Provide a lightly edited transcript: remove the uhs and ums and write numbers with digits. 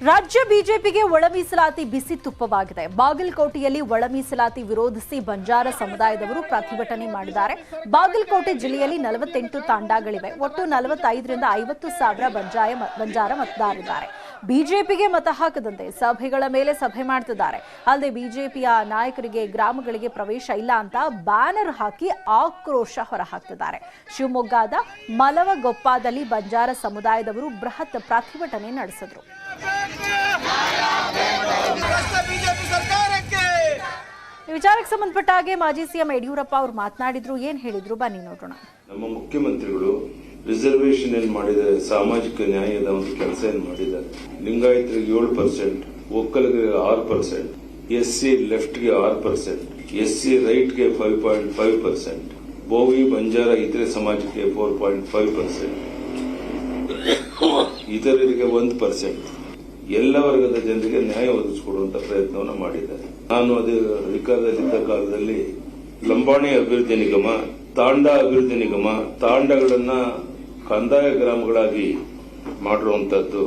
ರಾಜ್ಯ ಬಿಜೆಪಿಗೆ ಒಳ ಮೀಸಲಾತಿ ಬಿಸಿ ತುಪ್ಪವಾಗಿದೆ. ಬಾಗಲಕೋಟೆಯಲ್ಲಿ ಒಳ ಮೀಸಲಾತಿ ವಿರೋಧಿಸಿ ಬಂಜಾರ ಸಮುದಾಯದವರು ಪ್ರತಿಭಟನೆ ಮಾಡಿದ್ದಾರೆ. ಬಾಗಲಕೋಟೆ ಜಿಲ್ಲೆಯಲ್ಲಿ 48 ತಾಂಡಾಗಳಿವೆ. ಒಟ್ಟು 45 ರಿಂದ 50 ಸಾವಿರ ಬಂಜಾರ ಮತದಾರರಿದ್ದಾರೆ. ಬಿಜೆಪಿಗೆ ಮತ ಹಾಕದಂತೆ ಸಭೆಗಳ ಮೇಲೆ ಸಭೆ ಮಾಡ್ತಿದ್ದಾರೆ. ಅಲ್ಲದೆ ಬಿಜೆಪಿಯ ನಾಯಕರಿಗೆ ಗ್ರಾಮಗಳಿಗೆ ಪ್ರವೇಶ ಇಲ್ಲ ಅಂತ ಬ್ಯಾನರ್ ಹಾಕಿ ಆಕ್ರೋಶ ಹೊರಹಾಕ್ತಿದ್ದಾರೆ. ಶಿವಮೊಗ್ಗದ ಮಲವಗೊಪ್ಪದಲ್ಲಿ ಬಂಜಾರ ಸಮುದಾಯದವರು ಬೃಹತ್ ಪ್ರತಿಭಟನೆ ನಡೆಸಿದರು. ವಿಚಾರಕ್ಕೆ ಸಂಬಂಧಪಟ್ಟ ಹಾಗೆ ಮಾಜಿ ಸಿಎಂ ಯಡಿಯೂರಪ್ಪ ಅವರು ಮಾತನಾಡಿದ್ರು. ಏನ್ ಹೇಳಿದ್ರು ಬನ್ನಿ ನೋಡೋಣ. ನಮ್ಮ ಮುಖ್ಯಮಂತ್ರಿಗಳು ರಿಸರ್ವೇಶನ್ ಏನ್ ಮಾಡಿದ್ದಾರೆ, ಸಾಮಾಜಿಕ ನ್ಯಾಯದ ಒಂದು ಕೆಲಸ ಏನ್ ಮಾಡಿದ್ದಾರೆ. ಲಿಂಗಾಯತರಿಗೆ 7%, ಒಕ್ಕಲಿಗರಿಗೆ 6%, SC ಲೆಫ್ಟ್ಗೆ 6%, SC ರೈಟ್ಗೆ 5.5%, ಬೋವಿ ಬಂಜಾರ ಇತರೆ ಸಮಾಜಕ್ಕೆ 4.5%, ಇತರರಿಗೆ 1%, ಎಲ್ಲ ವರ್ಗದ ಜನರಿಗೆ ನ್ಯಾಯ ಒದಗಿಸಿಕೊಡುವಂತ ಪ್ರಯತ್ನವನ್ನು ಮಾಡಿದ್ದಾರೆ. ನಾನು ಅಧಿಕಾರದಲ್ಲಿದ್ದ ಕಾಲದಲ್ಲಿ ಲಂಬಾಣಿ ಅಭಿವೃದ್ಧಿ ನಿಗಮ, ತಾಂಡಾ ಅಭಿವೃದ್ಧಿ ನಿಗಮ, ತಾಂಡಗಳನ್ನ ಕಂದಾಯ ಗ್ರಾಮಗಳಾಗಿ ಮಾಡಿರುವಂತದ್ದು